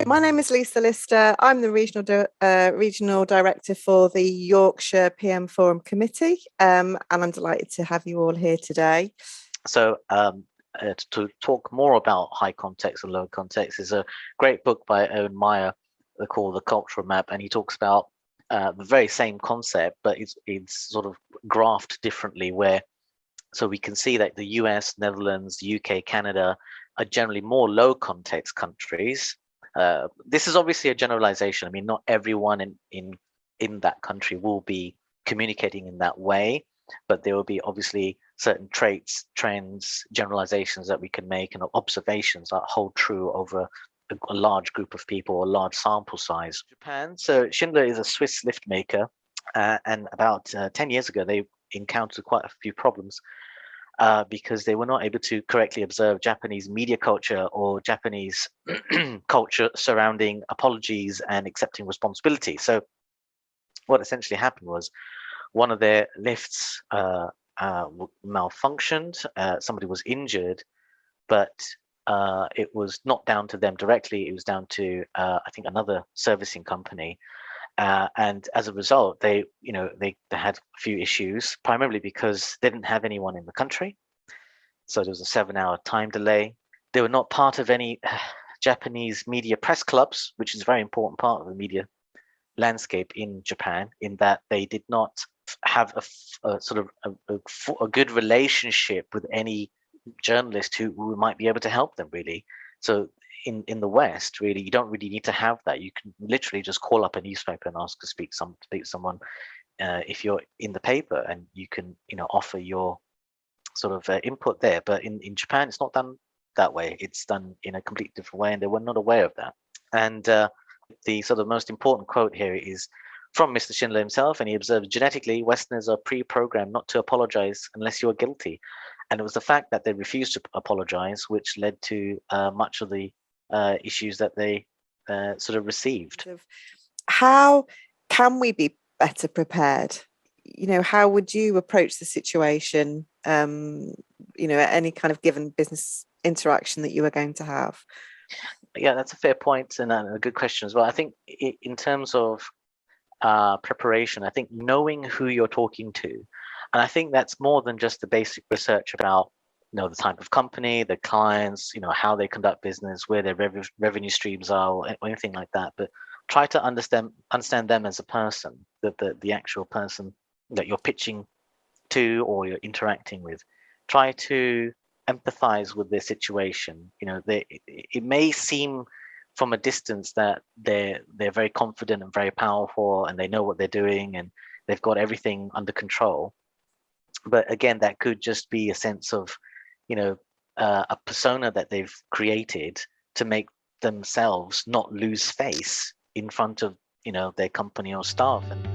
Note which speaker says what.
Speaker 1: My name is Lisa Lister. I'm the regional director for the Yorkshire PM Forum Committee, and I'm delighted to have you all here today.
Speaker 2: So to talk more about high context and low context is a great book by Owen Meyer called The Cultural Map, and he talks about the very same concept, but it's sort of graphed differently, so we can see that the US, Netherlands, UK, Canada are generally more low context countries. This is obviously a generalization. I mean, not everyone in that country will be communicating in that way, but there will be obviously certain traits, trends, generalizations that we can make, and observations that hold true over a large group of people, a large sample size. Japan. So Schindler is a Swiss lift maker, and about 10 years ago, they encountered quite a few problems because they were not able to correctly observe Japanese media culture or Japanese culture surrounding apologies and accepting responsibility. So what essentially happened was one of their lifts malfunctioned, somebody was injured, but it was not down to them directly, it was down to I think another servicing company. And as a result, they had a few issues, primarily because they didn't have anyone in the country. So there was a 7-hour time delay. They were not part of any Japanese media press clubs, which is a very important part of the media landscape in Japan, in that they did not have a sort of a good relationship with any journalist who might be able to help them, really. So in the West, really, you don't really need to have that. You can literally just call up a newspaper and ask to speak to someone if you're in the paper, and you can offer your sort of input there. But in Japan, it's not done that way. It's done in a completely different way, and they were not aware of that. And the sort of most important quote here is from Mr. Schindler himself, and he observes, genetically, Westerners are pre-programmed not to apologize unless you are guilty. And it was the fact that they refused to apologize which led to much of the issues that they sort of received.
Speaker 1: How can we be better prepared? How would you approach the situation, at any kind of given business interaction that you are going to have?
Speaker 2: Yeah, that's a fair point and a good question as well. I think in terms of preparation, I think knowing who you're talking to, and I think that's more than just the basic research about the type of company, the clients, how they conduct business, where their revenue streams are, or anything like that. But try to understand them as a person, the actual person that you're pitching to or you're interacting with. Try to empathize with their situation. It may seem from a distance that they're very confident and very powerful, and they know what they're doing and they've got everything under control. But again, that could just be a sense of a persona that they've created to make themselves not lose face in front of their company or staff. And